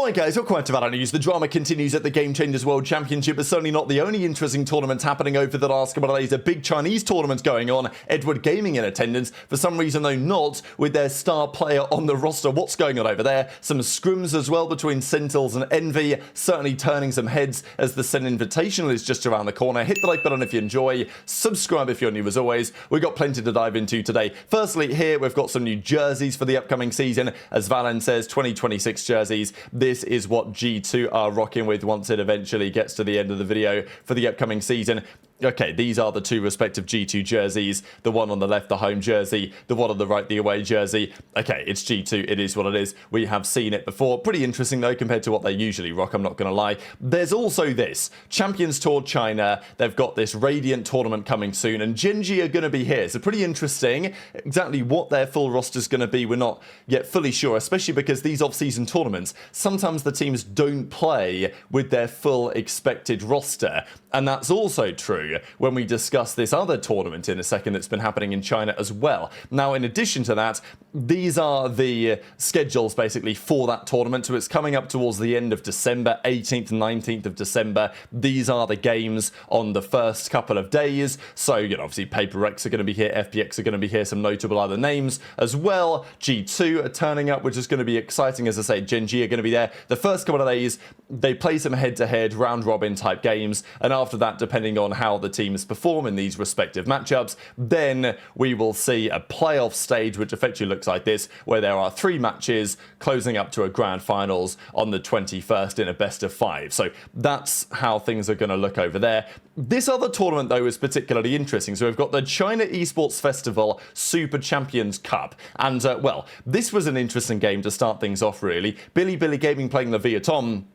Alright guys, welcome back to VALORANT News. The drama continues at the Game Changers World Championship, but certainly not the only interesting tournament happening over the last couple of days. A big Chinese tournament going on, Edward Gaming in attendance, for some reason though not with their star player on the roster. What's going on over there? Some scrims as well between Sentinels and Envy, certainly turning some heads as the SEN Invitational is just around the corner. Hit the like button if you enjoy, subscribe if you're new as always. We've got plenty to dive into today. Firstly, here we've got some new jerseys for the upcoming season. As Valen says, 2026 jerseys. This is what G2 are rocking with once it eventually gets to the end of the video for the upcoming season. Okay, these are the two respective G2 jerseys. The one on the left, the home jersey. The one on the right, the away jersey. Okay, it's G2. It is what it is. We have seen it before. Pretty interesting, though, compared to what they usually rock. I'm not going to lie. There's also this. Champions Tour China. They've got this Radiant tournament coming soon, and Gen.G are going to be here. So pretty interesting. Exactly what their full roster is going to be, we're not yet fully sure, especially because these off-season tournaments, sometimes the teams don't play with their full expected roster. And that's also true when we discuss this other tournament in a second that's been happening in China as well. Now, in addition to that, these are the schedules basically for that tournament. So it's coming up towards the end of December, 18th, 19th of December. These are the games on the first couple of days. So, you know, obviously Paper X are going to be here, FPX are going to be here, some notable other names as well. G2 are turning up, which is going to be exciting. As I say, Gen.G are going to be there. The first couple of days, they play some head-to-head, round-robin type games. And after that, depending on how the teams perform in these respective matchups, then we will see a playoff stage, which effectively looks like this, where there are 3 matches closing up to a grand finals on the 21st in a best of 5. So that's how things are going to look over there. This other tournament, though, is particularly interesting. So we've got the China Esports Festival Super Champions Cup. And, well, this was an interesting game to start things off, really. Billy Gaming playing the Vietnam.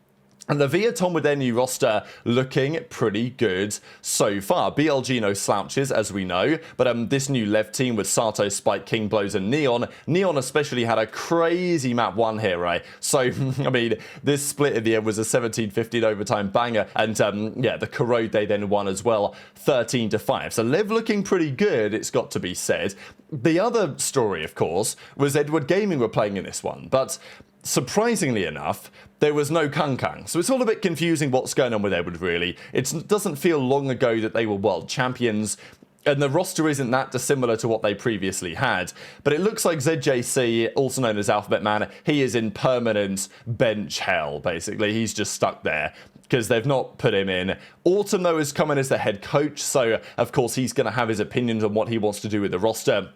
And the Vietnam with their new roster looking pretty good so far. BLG no slouches, as we know, but this new Lev team with Sato, Spike, King Blows and Neon. Neon especially had a crazy map 1 here, right? So, I mean, this split in the end was a 17-15 overtime banger, and yeah, the Corrode they then won as well, 13-5. So Lev looking pretty good, it's got to be said. The other story, of course, was Edward Gaming were playing in this one, but surprisingly enough, there was no Kang. So it's all a bit confusing what's going on with Edward, really. It doesn't feel long ago that they were world champions, and the roster isn't that dissimilar to what they previously had. But it looks like ZJC, also known as Alphabet Man, he is in permanent bench hell, basically. He's just stuck there because they've not put him in. Autumn, though, is coming as the head coach, so of course he's going to have his opinions on what he wants to do with the roster.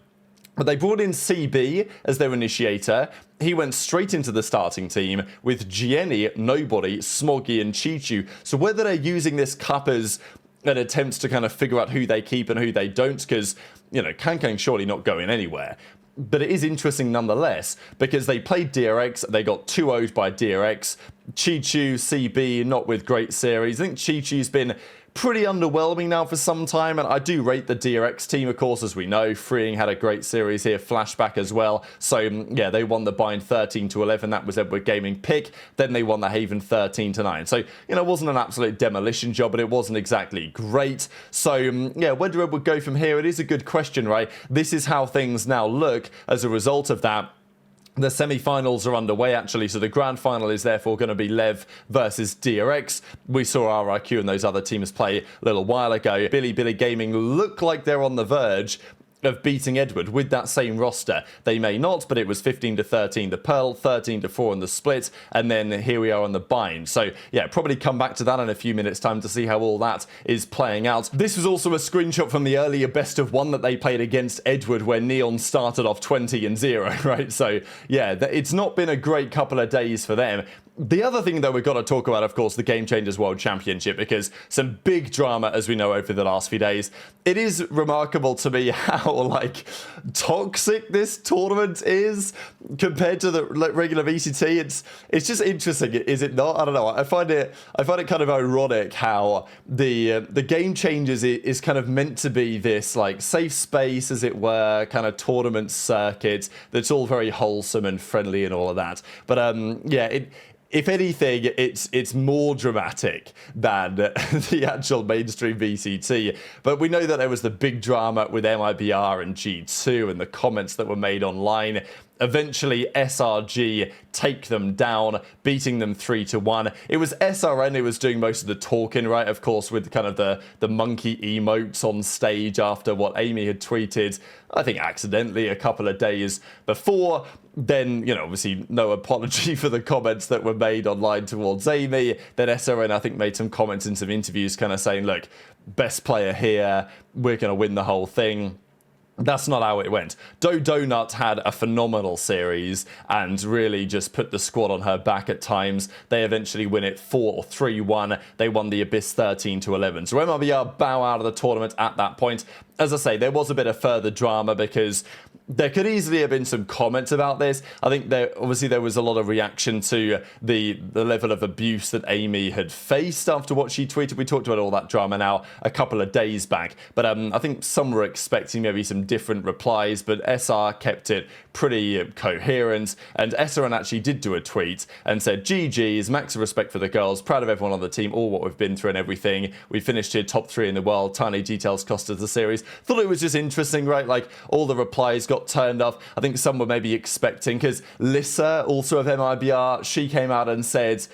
But they brought in CB as their initiator. He went straight into the starting team with Jenny, Nobody, Smoggy and Chichu. So whether they're using this cup as an attempt to kind of figure out who they keep and who they don't, because, you know, Kang's surely not going anywhere. But it is interesting nonetheless, because they played DRX, they got 2-0'd by DRX. Chichu, CB, not with great series. I think Chichu's been pretty underwhelming now for some time, and I do rate the DRX team, of course, as we know. FRYING had a great series here, Flashback as well. So, yeah, they won the Bind 13-11. That was Edward Gaming pick. Then they won the Haven 13-9. So, you know, it wasn't an absolute demolition job, but it wasn't exactly great. So, yeah, where do Edward go from here? It is a good question, right? This is how things now look as a result of that. The semi-finals are underway, actually, so the grand final is therefore going to be Lev versus DRX. We saw RIQ and those other teams play a little while ago. Billy Gaming look like they're on the verge of beating Edward with that same roster. They may not, but it was 15-13 the Pearl, 13-4 in the split, and then here we are on the Bind. So yeah, probably come back to that in a few minutes time to see how all that is playing out. This was also a screenshot from the earlier best of 1 that they played against Edward, where Neon started off 20-0, right? So yeah, it's not been a great couple of days for them. The other thing that we've got to talk about, of course, the Game Changers World Championship, because some big drama, as we know, over the last few days. It is remarkable to me how, like, toxic this tournament is compared to the regular VCT. It's just interesting, is it not? I don't know. I find it kind of ironic how the Game Changers is kind of meant to be this, like, safe space, as it were, kind of tournament circuit that's all very wholesome and friendly and all of that. But yeah, if anything, it's more dramatic than the actual mainstream VCT. But we know that there was the big drama with MIBR and G2 and the comments that were made online. eventually SRG take them down, beating them 3-1. It was SRN who was doing most of the talking, right? Of course, with kind of the monkey emotes on stage after what Amy had tweeted, I think accidentally a couple of days before. Then, you know, obviously no apology for the comments that were made online towards Amy. Then SRN, I think, made some comments in some interviews kind of saying, look, best player here, we're going to win the whole thing. That's not how it went. Donut had a phenomenal series and really just put the squad on her back at times. They eventually win it 4-3-1. They won the Abyss 13-11. So MRBR bow out of the tournament at that point. As I say, there was a bit of further drama because there could easily have been some comments about this. I think there was a lot of reaction to the level of abuse that Amy had faced after what she tweeted. We talked about all that drama now a couple of days back. But I think some were expecting maybe some different replies, but SR kept it pretty coherent. And SRN actually did do a tweet and said, GG's, max of respect for the girls, proud of everyone on the team, all what we've been through and everything. We finished here top 3 in the world, tiny details cost us the series. Thought it was just interesting, right? Like all the replies got turned off. I think some were maybe expecting, because Lissa, also of MIBR, she came out and said,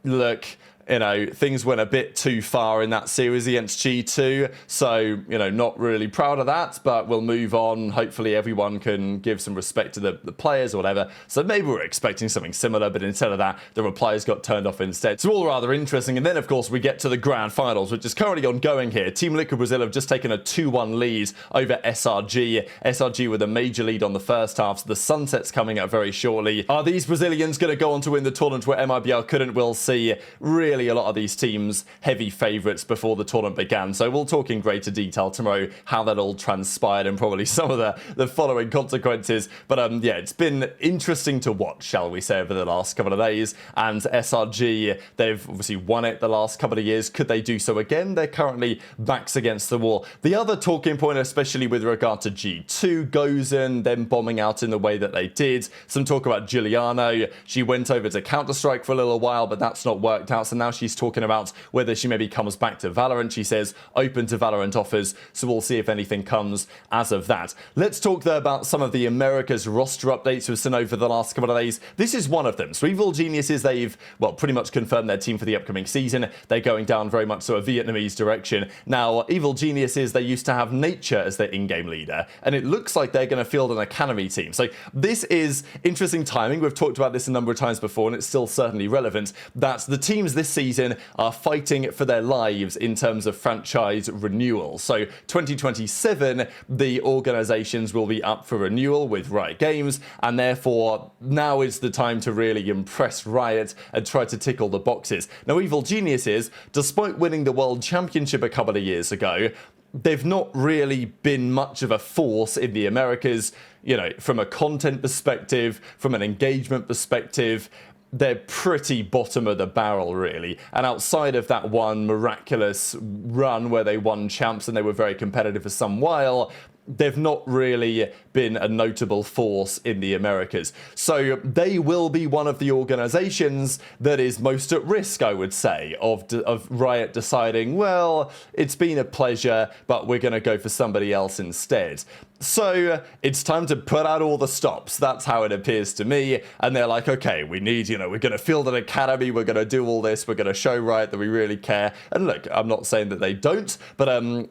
look, you know, things went a bit too far in that series against G2, so, you know, not really proud of that, but we'll move on. Hopefully everyone can give some respect to the players or whatever. So maybe we're expecting something similar, but instead of that, the replies got turned off instead. So all rather interesting. And then, of course, we get to the grand finals, which is currently ongoing here. Team Liquid Brazil have just taken a 2-1 lead over SRG. SRG with a major lead on the first half, so the sunset's coming up very shortly. Are these Brazilians going to go on to win the tournament where MIBR couldn't? We'll see. Really, a lot of these teams heavy favourites before the tournament began, so we'll talk in greater detail tomorrow how that all transpired and probably some of the following consequences. But yeah, it's been interesting to watch, shall we say, over the last couple of days. And SRG, they've obviously won it the last couple of years. Could they do so again? They're currently backs against the wall. The other talking point, especially with regard to G2, Gozen, them bombing out in the way that they did. Some talk about Giuliano. She went over to Counter-Strike for a little while, but that's not worked out, so now she's talking about whether she maybe comes back to Valorant. She says open to Valorant offers, so we'll see if anything comes as of that. Let's talk though about some of the Americas roster updates we've seen over the last couple of days. This is one of them. So Evil Geniuses, they've, well, pretty much confirmed their team for the upcoming season. They're going down very much so a Vietnamese direction. Now, Evil Geniuses, they used to have Nature as their in-game leader, and it looks like they're going to field an academy team. So this is interesting timing. We've talked about this a number of times before, and it's still certainly relevant, that the teams this season are fighting for their lives in terms of franchise renewal. So 2027, the organizations will be up for renewal with Riot Games, and therefore now is the time to really impress Riot and try to tick all the boxes. Now, Evil Geniuses, despite winning the World Championship a couple of years ago, they've not really been much of a force in the Americas, you know, from a content perspective, from an engagement perspective. They're pretty bottom of the barrel, really. And outside of that one miraculous run where they won champs and they were very competitive for some while, they've not really been a notable force in the Americas. So they will be one of the organizations that is most at risk, I would say, of Riot deciding, well, it's been a pleasure, but we're going to go for somebody else instead. So it's time to put out all the stops. That's how it appears to me. And they're like, okay, we need, you know, we're going to field an academy. We're going to do all this. We're going to show Riot that we really care. And look, I'm not saying that they don't, but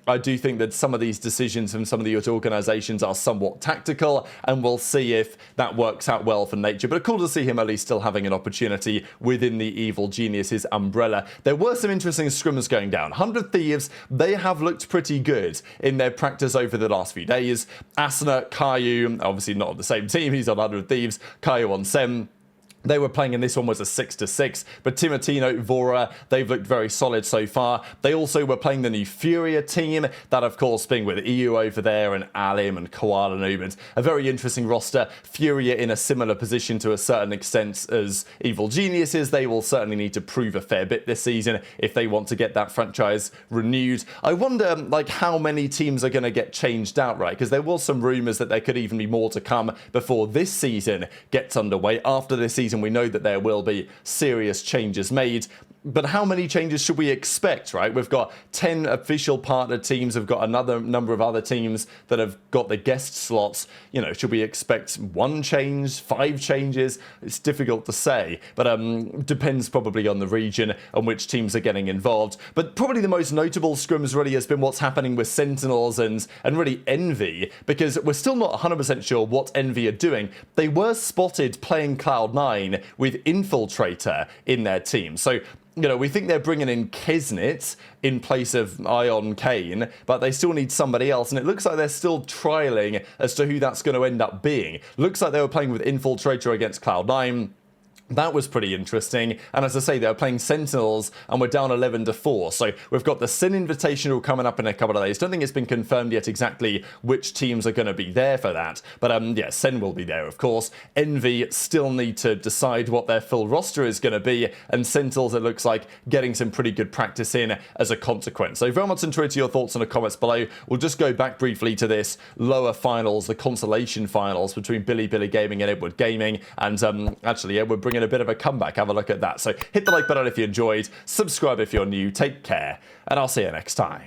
I do think that some of these decisions from some of the organizations are somewhat tactical, and we'll see if that works out well for Nature. But cool to see him at least still having an opportunity within the Evil Geniuses umbrella. There were some interesting scrims going down. 100 Thieves, they have looked pretty good in their practice over the last few days. Asuna, Caillou, obviously not on the same team, he's on 100 Thieves, Caillou on SEN. They were playing in this one was a 6-6, but Timotino, Vora, they've looked very solid so far. They also were playing the new Furia team, that of course being with EU over there and Alim and Koala Nubans. A very interesting roster. Furia in a similar position to a certain extent as Evil Geniuses. They will certainly need to prove a fair bit this season if they want to get that franchise renewed. I wonder like how many teams are going to get changed outright, because there was some rumours that there could even be more to come before this season gets underway. After this season, we know that there will be serious changes made. But how many changes should we expect, right? We've got 10 official partner teams. We've got another number of other teams that have got the guest slots. You know, should we expect 1 change, 5 changes? It's difficult to say, but depends probably on the region and which teams are getting involved. But probably the most notable scrims really has been what's happening with Sentinels and really Envy, because we're still not 100% sure what Envy are doing. They were spotted playing Cloud9 with Infiltrator in their team. So, you know, we think they're bringing in Kisnet in place of Ion Kane, but they still need somebody else, and it looks like they're still trialing as to who that's going to end up being. Looks like they were playing with Infiltrator against Cloud9. That was pretty interesting, and as I say, they were playing Sentinels, and we're down 11-4, so we've got the SEN Invitational coming up in a couple of days. Don't think it's been confirmed yet exactly which teams are going to be there for that, but yeah, SEN will be there, of course. Envy still need to decide what their full roster is going to be, and Sentinels, it looks like, getting some pretty good practice in as a consequence. So very much interested your thoughts in the comments below. We'll just go back briefly to this lower finals, the consolation finals between Billy Gaming and Edward Gaming, and actually, Edward bringing a bit of a comeback. Have a look at that. So hit the like button if you enjoyed, subscribe if you're new, take care, and I'll see you next time.